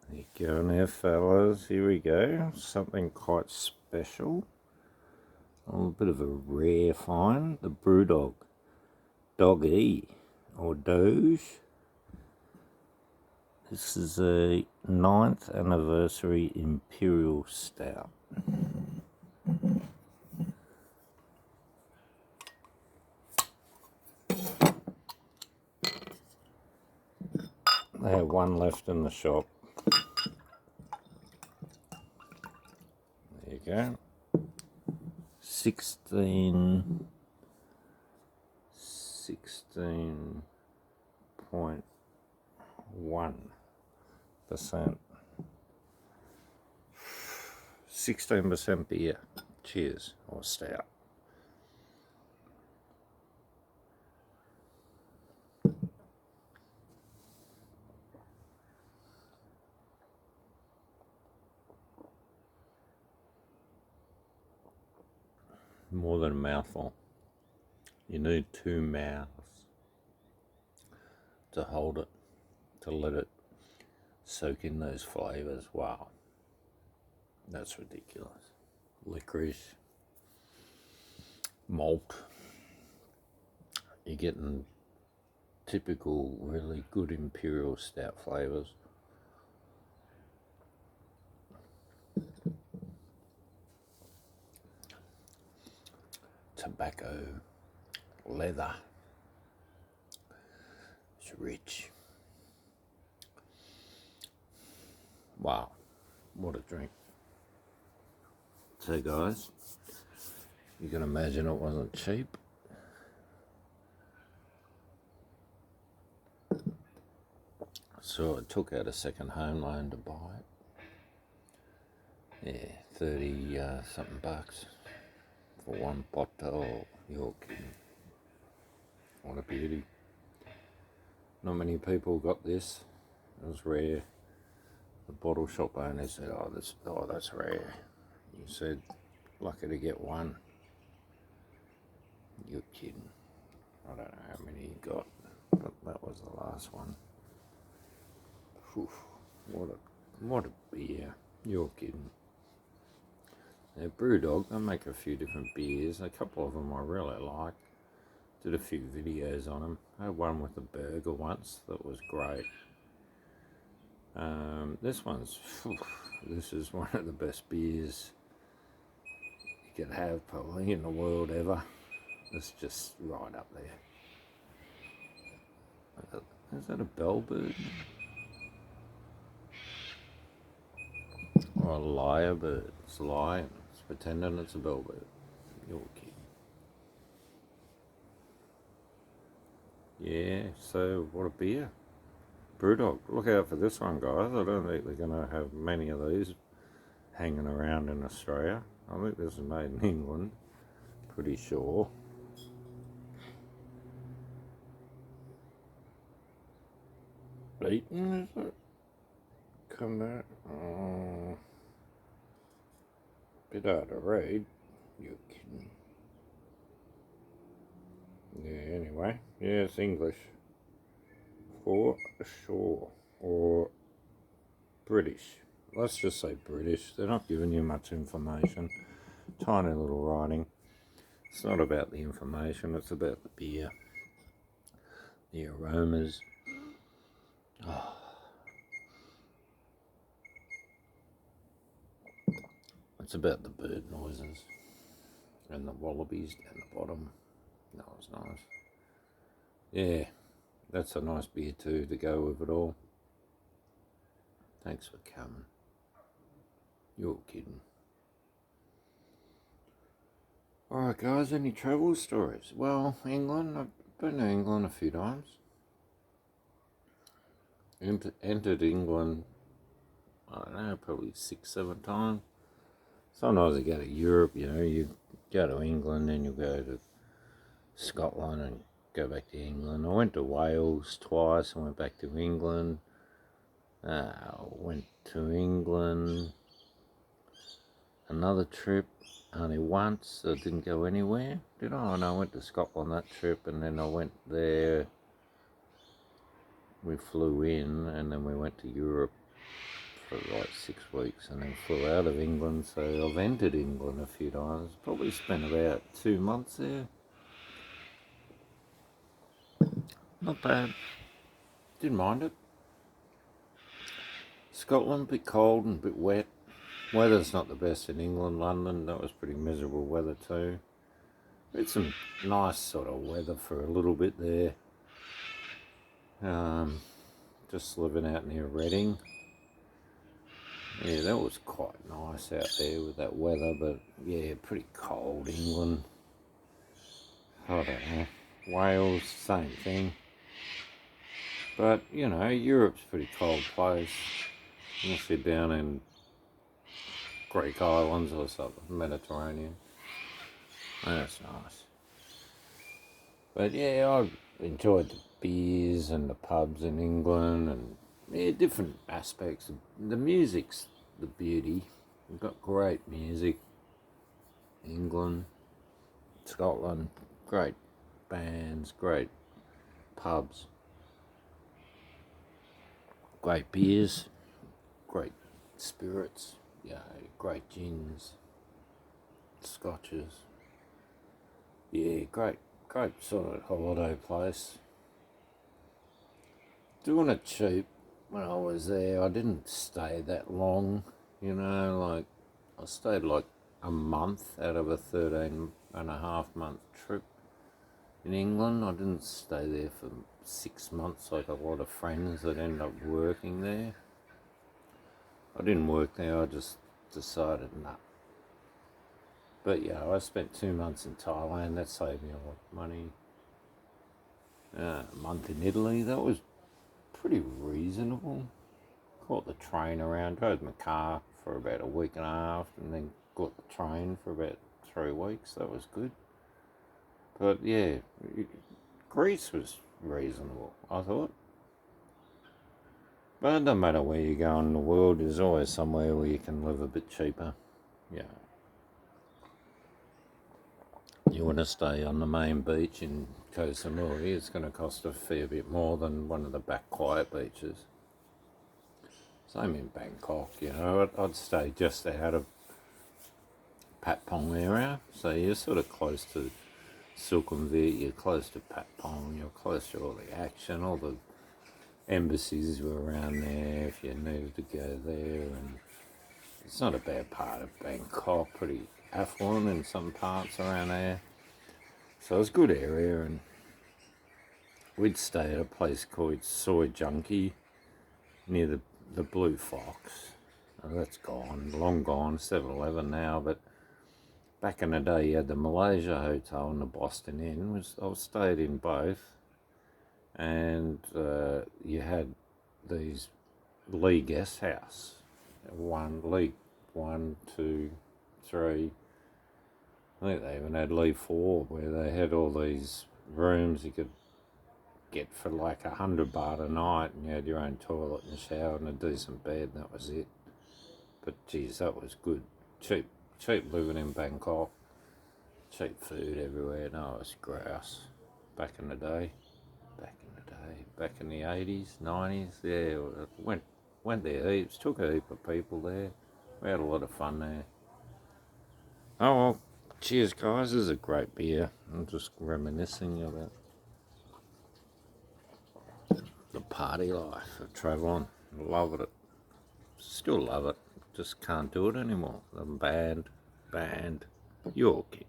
There you go now, fellas. Here we go. Something quite special. A little bit of a rare find. The Brewdog Doggy or Doge. This is a 9th anniversary Imperial Stout. They have one left in the shop. There you go. 16.1%. 16% beer. Cheers, or stout. More than a mouthful. You need 2 mouths to hold it, to let it soak in those flavours. Wow, that's ridiculous. Licorice, malt. You're getting typical, really good Imperial Stout flavours. Tobacco, leather. It's rich. Wow, what a drink. So guys, you can imagine it wasn't cheap. So I took out a second home loan to buy it. Yeah, 30 something bucks for one bottle. You're kidding. What a beauty. Not many people got this. It was rare. The bottle shop owner said, oh that's rare. You said, lucky to get one. You're kidding. I don't know how many you got, but that was the last one. Oof, what a beer. You're kidding. Now, Brewdog, they make a few different beers. A couple of them I really like. Did a few videos on them. I had one with a burger once that was great. This is one of the best beers you could have probably in the world ever. It's just right up there. Is that a bellbird? Or a lyrebird? It's lying. It's pretending it's a bellbird. You're kidding. Yeah, so what a beer. Brewdog. Look out for this one, guys. I don't think they're going to have many of these hanging around in Australia. I think this is made in England. Pretty sure. Beaten, is it? Come out. Oh, bit hard to read. You're kidding. Yeah, anyway. Yeah, it's English. For sure. Or British. Let's just say British. They're not giving you much information. Tiny little writing. It's not about the information, it's about the beer. The aromas. Oh. It's about the bird noises. And the wallabies down the bottom. That was nice. Yeah, that's a nice beer too to go with it all. Thanks for coming. You're kidding. Alright guys, any travel stories? Well, England, I've been to England a few times. Entered England, I don't know, probably 6-7 times. Sometimes I go to Europe, you go to England, then you go to Scotland and go back to England. I went to Wales twice, I went back to England. Went to England another trip, only once. I didn't go anywhere, did I? And I went to Scotland that trip, and then I went there. We flew in, and then we went to Europe for like 6 weeks and then flew out of England, so I've entered England a few times. Probably spent about 2 months there. Not bad. Didn't mind it. Scotland, a bit cold and a bit wet. Weather's not the best in England. London, that was pretty miserable weather too. It's some nice sort of weather for a little bit there. Just living out near Reading. Yeah, that was quite nice out there with that weather, but yeah, pretty cold. England, I don't know. Wales, same thing. But, you know, Europe's a pretty cold place. Unless you're down in Greek islands or something, Mediterranean. That's nice. But yeah, I've enjoyed the beers and the pubs in England and yeah, different aspects. The music's the beauty. We've got great music. England, Scotland, great bands, great pubs, great beers, great spirits, yeah, great gins, scotches. Yeah, great sort of holiday place. Doing it cheap. When I was there, I didn't stay that long, you know, like I stayed like a month out of a 13.5 month trip in England. I didn't stay there for 6 months like a lot of friends that end up working there. I didn't work there, I just decided nah. But yeah, I spent 2 months in Thailand, that saved me a lot of money. A month in Italy, that was pretty reasonable. Caught the train around, drove my car for about a week and a half, and then got the train for about 3 weeks. That was good. But yeah, Greece was reasonable, I thought. But it doesn't matter where you go in the world, there's always somewhere where you can live a bit cheaper. Yeah. You want to stay on the main beach in Koh Samui, it's going to cost a fair bit more than one of the back quiet beaches. Same in Bangkok, you know, I'd stay just out of Pat Pong area, so you're sort of close to Sukhumvit, you're close to Pat Pong, you're close to all the action, all the embassies were around there if you needed to go there, and it's not a bad part of Bangkok, pretty affluent in some parts around there. So it's a good area, and we'd stay at a place called Soy Junkie near the Blue Fox. Oh, that's gone, long gone, 7-Eleven now, but back in the day you had the Malaysia Hotel and the Boston Inn. I stayed in both, and you had these Lee Guest House, League 1, 2, 3. I think they even had Lee 4, where they had all these rooms you could get for like $100 a night, and you had your own toilet and shower and a decent bed, and that was it. But geez, that was good. Cheap living in Bangkok. Cheap food everywhere. No, it was grouse. Back in the day. Back in the 80s, 90s. Yeah, went there heaps. Took a heap of people there. We had a lot of fun there. Oh well, cheers guys. This is a great beer. I'm just reminiscing about the party life of travelling. Loved it. Still love it. Just can't do it anymore. I'm banned. You're okay.